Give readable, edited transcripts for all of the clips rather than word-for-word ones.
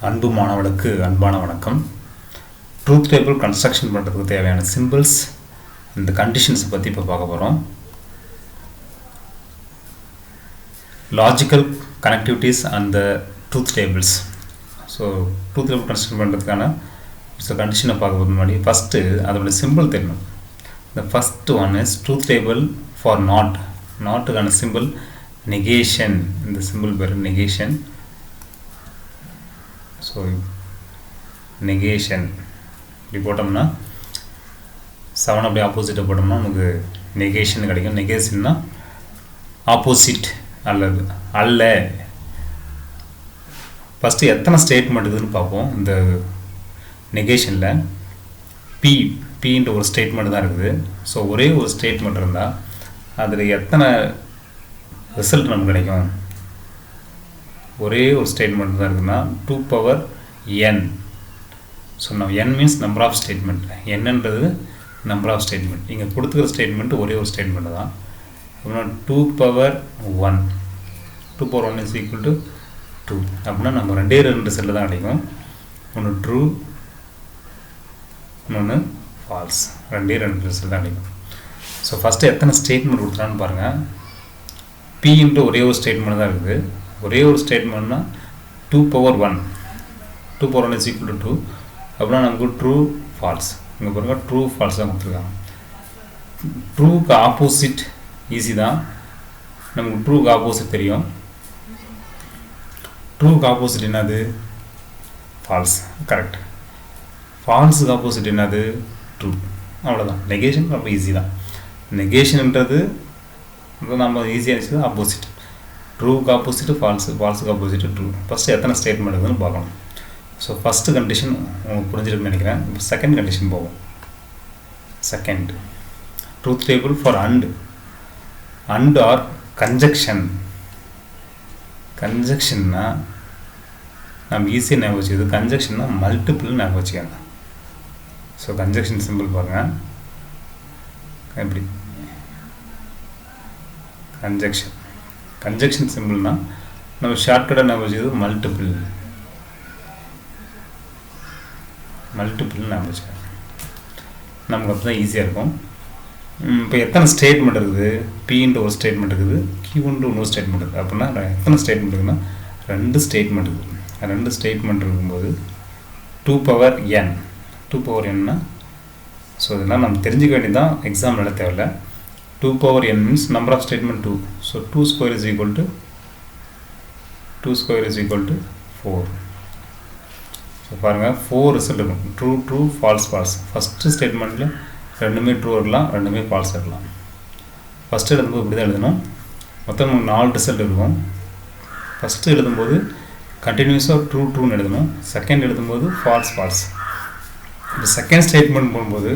அன்பு மாணவர்களுக்கு அன்பான வணக்கம். ட்ரூத் டேபிள் கன்ஸ்ட்ரக்ஷன் பண்ணுறதுக்கு தேவையான சிம்பிள்ஸ் இந்த கண்டிஷன்ஸை பற்றி இப்போ பார்க்க போகிறோம். Logical connectivities and truth tables. So truth table construction பண்ணுறதுக்கான கண்டிஷனை பார்க்க போகிறது முன்னாடி ஃபஸ்ட்டு அதோட சிம்பிள் தெரியணும். இந்த first one is truth table for நாட்டுக்கான சிம்பிள் நெகேஷன். இந்த சிம்பிள் பேர் நெகேஷன். ஸோ நெகேஷன் இப்படி போட்டோம்னா 7 அப்படி ஆப்போசிட்டை போட்டோம்னா நமக்கு நெகேஷன் கிடைக்கும். நெகேஷன்னா ஆப்போசிட் அல்ல. ஃபஸ்ட்டு எத்தனை ஸ்டேட்மெண்ட் இருக்குதுன்னு பார்ப்போம். இந்த நெகேஷனில் பின்ற ஒரு ஸ்டேட்மெண்ட் தான் இருக்குது. ஸோ ஒரே ஒரு ஸ்டேட்மெண்ட் இருந்தால் அதில் எத்தனை ரிசல்ட் நமக்கு கிடைக்கும்? ஒரே ஒரு ஸ்டேட்மெண்ட் தான் இருக்குதுன்னா 2 power n. ஸோ நம்ம n means number of statement. என்னன்றது நம்பர் ஆஃப் ஸ்டேட்மெண்ட். இங்கே கொடுத்துக்கிற ஸ்டேட்மெண்ட்டு ஒரே ஒரு ஸ்டேட்மெண்ட் தான். அப்படின்னா 2 power 1 2 power 1 is equal to 2. அப்படின்னா நம்ம ரெண்டு ரிசல்ட் தான் கிடைக்கும். ஒன்று ட்ரூ, இன்னொன்று ஃபால்ஸ். ரெண்டு ரிசல்ட் தான் கிடைக்கும். ஸோ ஃபஸ்ட்டு எத்தனை ஸ்டேட்மெண்ட் கொடுத்துட்டான்னு பாருங்கள். பின்ற ஒரே ஒரு ஸ்டேட்மெண்ட் தான் இருக்குது. ஒரே ஒரு ஸ்டேட்மெண்ட்னா 2 power 1 2 power 1 is equal to 2. அப்படின்னா நமக்கு ட்ரூ ஃபால்ஸ். இங்கே பாருங்கள் ட்ரூ ஃபால்ஸ் தான் கொடுத்துருக்காங்க. ட்ரூக்கு ஆப்போசிட் ஈஸி தான். நமக்கு ட்ரூக்கு ஆப்போசிட் தெரியும். ட்ரூக்கு ஆப்போசிட் என்னது? ஃபால்ஸ். கரெக்ட். ஃபால்ஸுக்கு ஆப்போசிட் என்னது? ட்ரூ. அவ்வளோதான். நெகேஷன் ரொம்ப ஈஸி தான். நெகேஷன்ன்றது நம்ம ஈஸியாக இருந்துச்சு. ஆப்போசிட் ட்ரூக்கு ஆப்போசிட்டு ஃபால்ஸுக்கு ஆப்போசிட்டு ட்ரூ. ஃபஸ்ட்டு எத்தனை ஸ்டேட்மெண்ட் இருக்குதுன்னு பார்க்கணும். ஸோ ஃபஸ்ட்டு கண்டிஷன் உங்களுக்கு புரிஞ்சிருக்குன்னு நினைக்கிறேன். இப்போ செகண்ட் கண்டிஷன் போவோம். Second truth table for and or conjunction. கன்ஜக்ஷன்னா நம்ம ஈஸியாக ஞாபகம் வச்சுக்குது. கன்ஜக்ஷன்னா மல்டிபிள் ஞாபகம் வச்சுக்காங்க. ஸோ கன்ஜக்ஷன் சிம்பிள் பாருங்கள். எப்படி கன்ஜக்ஷன் சிம்பிள்னா நம்ம ஷார்ட்கட்டாக ஞாபகம் வச்சுக்கிறது மல்டிபிள் ஞாபகம் வச்சுக்கோங்க. நமக்கு அப்போ தான் ஈஸியாக இருக்கும். இப்போ எத்தனை ஸ்டேட்மெண்ட் இருக்குது? பின்ற ஒரு ஸ்டேட்மெண்ட் இருக்குது, கியூன்ற இன்னொரு ஸ்டேட்மெண்ட் இருக்குது. அப்படின்னா எத்தனை ஸ்டேட்மெண்ட் இருக்குதுன்னா ரெண்டு ஸ்டேட்மெண்ட் இருக்குது. ரெண்டு ஸ்டேட்மெண்ட் இருக்கும்போது 2 power n 2 power n. So இதெல்லாம் நம்ம தெரிஞ்சுக்க வேண்டியதான். எக்ஸாம் எழுத தேவையில்லை. 2 power n means number of statement 2. So 2 square is equal to 4. So பாருங்கள் 4 ரிசல்ட் இருக்கும். True falls. ஃபஸ்ட்டு ஸ்டேட்மெண்ட்டில் ரெண்டுமே ட்ரூ இருக்கலாம், ரெண்டுமே ஃபால்ஸ் இருக்கலாம். ஃபஸ்ட்டு எழுதும்போது இப்படி தான் எழுதணும். மொத்தம் 4 ரிசல்ட் இருக்கும். ஃபஸ்ட்டு எழுதும்போது கண்டினியூஸாக ட்ரூன்னு எழுதணும். செகண்ட் எழுதும்போது ஃபால்ஸ். இந்த செகண்ட் ஸ்டேட்மெண்ட் போகும்போது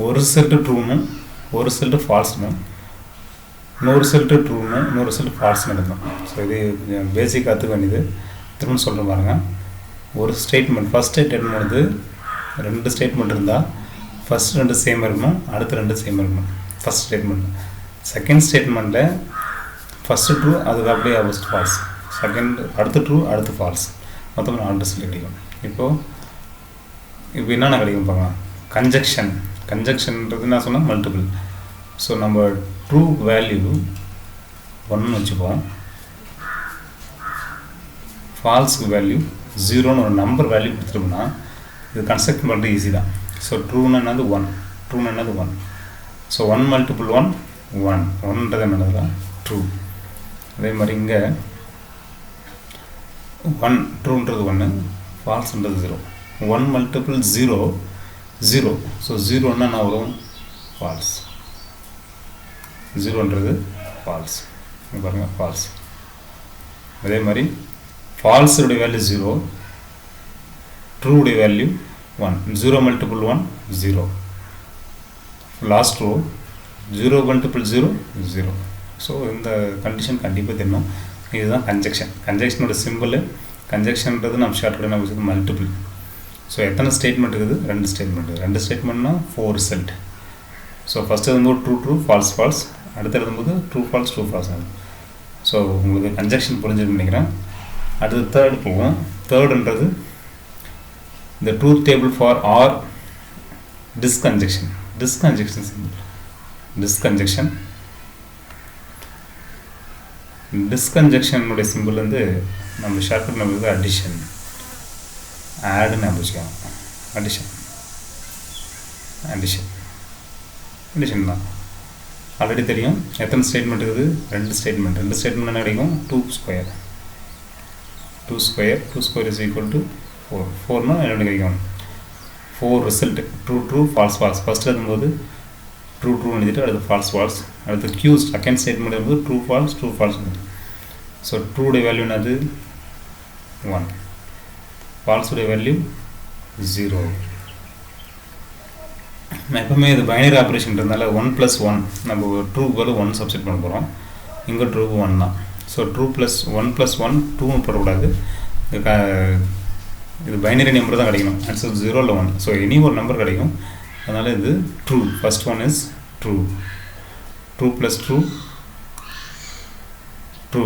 ஒரு ரிசல்ட்டு ட்ரூனும் ஒரு ரிசல்ட்டு ஃபால்ஸ்னும், இன்னொரு ரிசல்ட்டு ட்ரூன்னு இன்னொரு ரிசல்ட் ஃபால்ஸ்னு எழுதணும். ஸோ இது கொஞ்சம் பேசிக் கற்றுக்க வேண்டியது. திரும்ப சொல்கிறேன் பாருங்கள். ஒரு ஸ்டேட்மெண்ட் ஃபஸ்ட் ஸ்டேட்மெண்ட் வந்து ரெண்டு ஸ்டேட்மெண்ட் இருந்தால் ஃபஸ்ட் ரெண்டு சேம் இருக்கணும், அடுத்த ரெண்டு சேம் இருக்கணும். First statement. செகண்ட் ஸ்டேட்மெண்ட்டில் ஃபஸ்ட்டு ட்ரூ, அதுக்கு அப்படியே ஆப்போசிட் ஃபால்ஸ். செகண்ட் அடுத்த ட்ரூ, அடுத்து ஃபால்ஸ். மொத்தம் 4 ரிசல்ட் கிடைக்கும். இப்போ என்னென்ன கிடைக்கும் பாருங்க. கன்ஜக்ஷன்ன்றது நான் சொன்னால் மல்டிபிள். ஸோ நம்ம ட்ரூ வேல்யூ 1 வச்சுப்போம், ஃபால்ஸுக்கு வேல்யூ 0ன்னு ஒரு நம்பர் வேல்யூ கொடுத்துட்டோம்னா இது கன்ஸ்ட்ரக்ட் பண்ணுறது ஈஸி தான். ஸோ ட்ரூன்னு என்னது 1. ஸோ 1 multiple 1 1ன்றது என்னது தான் ட்ரூ. அதே மாதிரி இங்கே 1 ட்ரூன்றது 1, ஃபால்ஸ்ன்றது 0. 1 multiple 0. ஸோ 0ன்னா என்ன வரும்? ஃபால்ஸ். 0ன்றது ஃபால்ஸ். பாருங்கள் ஃபால்ஸ். அதே மாதிரி ஃபால்ஸுடைய வேல்யூ 0, ட்ரூடைய value 1. 0 multiple 1 0. Last row 0 multiple 0. So இந்த கண்டிஷன் கண்டிப்பாக தெரியணும். இதுதான் கன்ஜக்ஷனோட சிம்பிள். கன்ஜக்ஷன்ன்றது நம்ம ஷார்ட்கட் நம்ம வச்சுருக்கோம் மல்டிபிள். ஸோ எத்தனை ஸ்டேட்மெண்ட் இருக்குது? ரெண்டு ஸ்டேட்மெண்ட்னா 4 ரிசல்ட். ஸோ ஃபஸ்ட்டு எழுதும்போது ட்ரூ ஃபால்ஸ். அடுத்து எழுதும்போது ட்ரூ ஃபால்ஸ். ஸோ உங்களுக்கு கன்ஜக்ஷன் புரிஞ்சுன்னு நினைக்கிறேன். அடுத்து தேர்ட் போவோம். தேர்டுன்றது the truth table for or disconjunction symbol. Disconjunction உடைய சிம்பிள் வந்து நம்ம ஷார்ட்கட் நம்மளுக்கு அடிஷன் ஆட் ஞாபகம் வச்சுக்கலாம். அடிஷன் தான் ஆல்ரெடி தெரியும். எத்தனை ஸ்டேட்மெண்ட் இருக்குது? ரெண்டு ஸ்டேட்மெண்ட் என்ன கிடைக்கும்? 2 ஸ்கொயர் is equal to 4 என்ன கிடைக்கும்? 4 ரிசல்ட் ட்ரூ ஃபால்ஸ் ஃபஸ்ட்டு எழுதும்போது ட்ரூ எழுதிட்டு அடுத்து ஃபால்ஸ் அடுத்து க்யூ செகண்ட் ஸ்டேட்மெண்ட் எழுதும்போது ட்ரூ ஃபால்ஸ். ஸோ ட்ரூடைய வேல்யூ என்னது? 1, ஃபால்ஸுடைய வேல்யூ 0. எப்பவுமே இது பைனரி ஆப்ரேஷன்றதுனால 1+1 நம்ம ட்ரூக்கு பதில் 1 சப்ஸ்டிட் பண்ண போகிறோம். இங்கே ட்ரூக்கு 1 தான். ஸோ 1+1 2 போடக்கூடாது. இது பைனரி நம்பர் தான் கிடைக்கணும். ஆன்சர் 0 இல்லை 1. ஸோ எனி ஒரு நம்பர் கிடைக்கும். அதனால் இது true. First one is true. True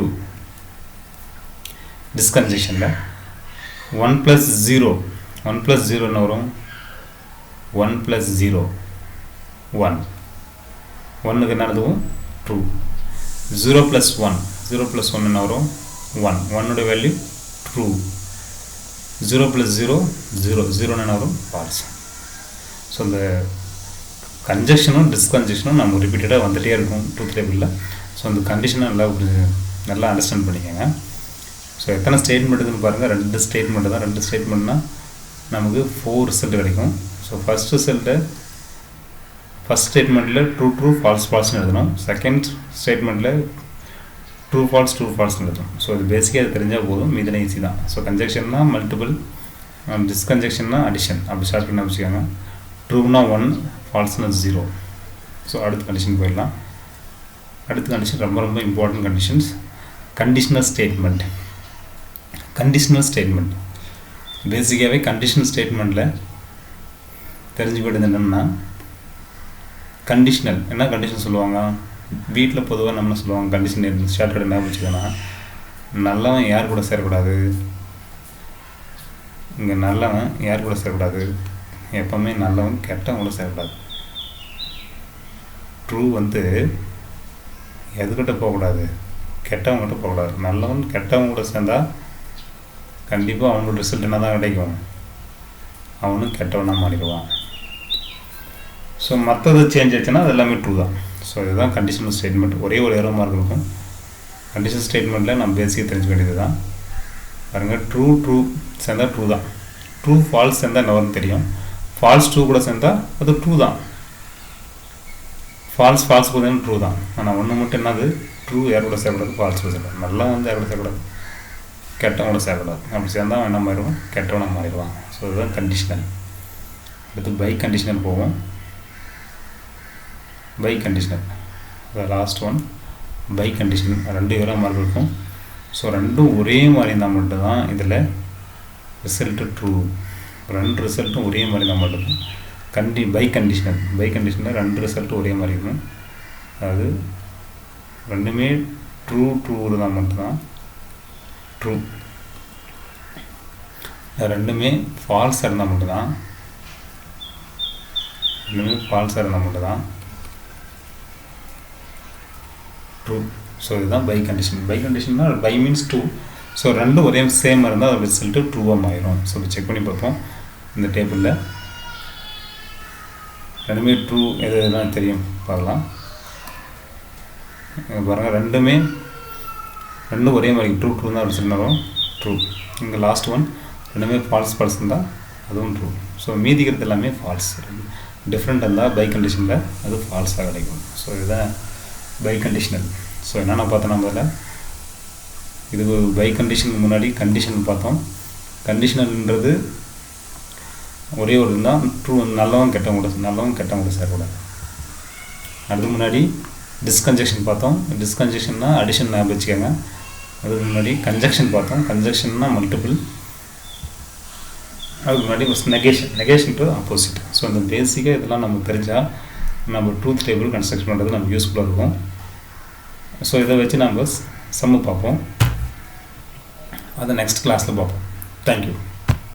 டிஸ்கன்ஜெக்ஷனில் 1+0 என்ன வரும்? 1+0 1 1க்கு என்ன எழுதுவோம்? ட்ரூ. 0+1 என்ன வரும்? 1 வேல்யூ ட்ரூ. 0+0 0 என்ன வரும்? ஃபால்ஸ். ஸோ இந்த கன்ஜெக்ஷனும் டிஸ்கன்ஜெக்ஷனும் நம்ம ரிப்பீட்டடாக வந்துகிட்டே இருக்கும் ட்ரூத் டேபிளில். ஸோ அந்த கண்டிஷனை நல்லா அண்டர்ஸ்டாண்ட் பண்ணிக்கோங்க. ஸோ எத்தனை ஸ்டேட்மெண்ட்டுன்னு பாருங்கள். 2 ஸ்டேட்மெண்ட்டு தான். 2 ஸ்டேட்மெண்ட்னால் நமக்கு 4 ரிசல்ட் கிடைக்கும். ஸோ ஃபஸ்ட் ஸ்டேட்மெண்ட்டில் ட்ரூ ஃபால்ஸ்னு எழுதணும். செகண்ட் ஸ்டேட்மெண்ட்டில் ட்ரூ ஃபால்ஸ்னு எழுதணும். ஸோ இது பேசிக்காக அது தெரிஞ்சால் போதும். மீதின ஈஸி தான். ஸோ கன்ஜெக்ஷன்னா மல்டிபிள், டிஸ்கன்ஜெக்ஷன்னா அடிஷன். அப்படி ஷார்ட் பண்ணி வச்சுக்கோங்க. ட்ரூனா 1, ஃபால்ஸ்னா 0. ஸோ அடுத்த கண்டிஷன் போயிடலாம். அடுத்த கண்டிஷன் ரொம்ப இம்பார்ட்டன்ட் கண்டிஷன்ஸ். கண்டிஷனல் ஸ்டேட்மெண்ட் பேசிக்காகவே கண்டிஷனல் ஸ்டேட்மெண்ட்டில் தெரிஞ்சுக்கிட்டது என்னென்னா, கண்டிஷனல் என்ன கண்டிஷன் சொல்லுவாங்க? வீட்டில் பொதுவாக நம்ம சொல்லுவாங்க கண்டிஷன் ஷார்ட்கட் என்ன வச்சுக்கோன்னா, நல்லவன் யார் கூட சேரக்கூடாது, இங்கே நல்லவன் யார் கூட சேரக்கூடாது, எப்போவுமே நல்லவன் கெட்டவன் கூட சேரக்கூடாது. ட்ரூ வந்து எதுக்கிட்ட போகக்கூடாது? கெட்டவங்கிட்ட போகக்கூடாது. நல்லவன் கெட்டவங்க கூட சேர்ந்தால் கண்டிப்பாக அவனோட ரிசல்ட் என்ன தான் கிடைக்கும்? அவனும் கெட்டவனாக மாறிடுவான். ஸோ மற்றது சேஞ்ச் ஆச்சுன்னா அது எல்லாமே ட்ரூ தான். ஸோ இதுதான் கண்டிஷனல் ஸ்டேட்மெண்ட். ஒரே ஒரு ஏரோ மார்க் இருக்கும். கண்டிஷனல் ஸ்டேட்மெண்ட்டில் நம்ம பேசிக்காக தெரிஞ்சுக்க வேண்டியது தான். பாருங்கள், ட்ரூ சேர்ந்தால் ட்ரூ தான். ட்ரூ ஃபால்ஸ் சேர்ந்தால் என்ன வரும்னு தெரியும். ஃபால்ஸ் ட்ரூ கூட சேர்ந்தால் அது ட்ரூ தான். ஃபால்ஸ் கூட ட்ரூ தான். ஆனால் ஒன்று மட்டும் என்னது? ட்ரூ யார் கூட சேரக்கூடாது? ஃபால்ஸ் கூட சேரக்கூடாது. நல்லா வந்து யார் கூட சேரக்கூடாது? கெட்டவன் கூட சேரக்கூடாது. அப்படி சேர்ந்தால் அவன் என்ன மாறிடுவான்? கெட்டவனாக மாறிடுவான். ஸோ இதுதான் கண்டிஷனல். அடுத்து பை கண்டிஷனல் போவோம். Biconditional last one. Biconditional 2 arrow mark இருக்கும். ஸோ ரெண்டும் ஒரே மாதிரி இருந்தால் மட்டும்தான் இதில் ரிசல்ட்டு ட்ரூ. 2 ரிசல்ட்டும் ஒரே மாதிரி இருந்தால் மட்டும் பை கண்டிஷனில் 2 ரிசல்ட்டும் ஒரே மாதிரி இருக்கும். அதாவது ரெண்டுமே ட்ரூ இருந்தால் மட்டும்தான் ட்ரூ. ரெண்டுமே ஃபால்ஸாக இருந்தால் மட்டும்தான் ட்ரூ. ஸோ இதுதான் பை கண்டிஷன். பை கண்டிஷன்னா பை மீன்ஸ் ட்ரூ. ஸோ ரெண்டும் ஒரே சேமாக இருந்தால் அது ரிசல்ட்டு ட்ரூவாக மாறிடும். ஸோ செக் பண்ணி பார்ப்போம். இந்த டேபிளில் ரெண்டுமே ட்ரூ எதுலாம் தெரியும் பார்க்கலாம். பாருங்கள், ரெண்டும் ஒரே மாதிரி ட்ரூ தான் ரிசல்ட் வரும். ட்ரூ. இங்கே லாஸ்ட் ஒன் ரெண்டுமே ஃபால்ஸ் இருந்தால் அதுவும் ட்ரூ. ஸோ மீதிக்கிறது எல்லாமே ஃபால்ஸ். டிஃப்ரெண்ட் இருந்தால் பை கண்டிஷனில் அது ஃபால்ஸாக கிடைக்கும். ஸோ இதுதான் பை கண்டிஷனல். ஸோ என்னென்ன பார்த்தோம் நம்ம அதில்? இது பை கண்டிஷனுக்கு முன்னாடி கண்டிஷன் பார்த்தோம். கண்டிஷனல்ன்றது ஒரே ஒரு இருந்தால் ட்ரூ, நல்லவன் கெட்டவங்க கூட சேரக்கூடாது. அதுக்கு முன்னாடி டிஸ்கன்ஜெக்ஷன் பார்த்தோம். டிஸ்கன்ஜெக்ஷன்னா அடிஷன் ஞாபகம் வச்சுக்கோங்க. அதுக்கு முன்னாடி கன்ஜெக்ஷன் பார்த்தோம். கன்ஜெக்ஷன்னா மல்டிபிள். அதுக்கு முன்னாடி நெகேஷன் டு ஆப்போசிட். ஸோ இந்த பேசிக்காக இதெல்லாம் நமக்கு தெரிஞ்சால் நம்ம ட்ரூத் டேபிள் கன்ஸ்ட்ரக்ட் பண்ணுறது நமக்கு யூஸ்ஃபுல்லாக இருக்கும். ஸோ இதை வச்சு நம்ம சம்மு பார்ப்போம். அதை நெக்ஸ்ட் கிளாஸில் பார்ப்போம். தேங்க்யூ.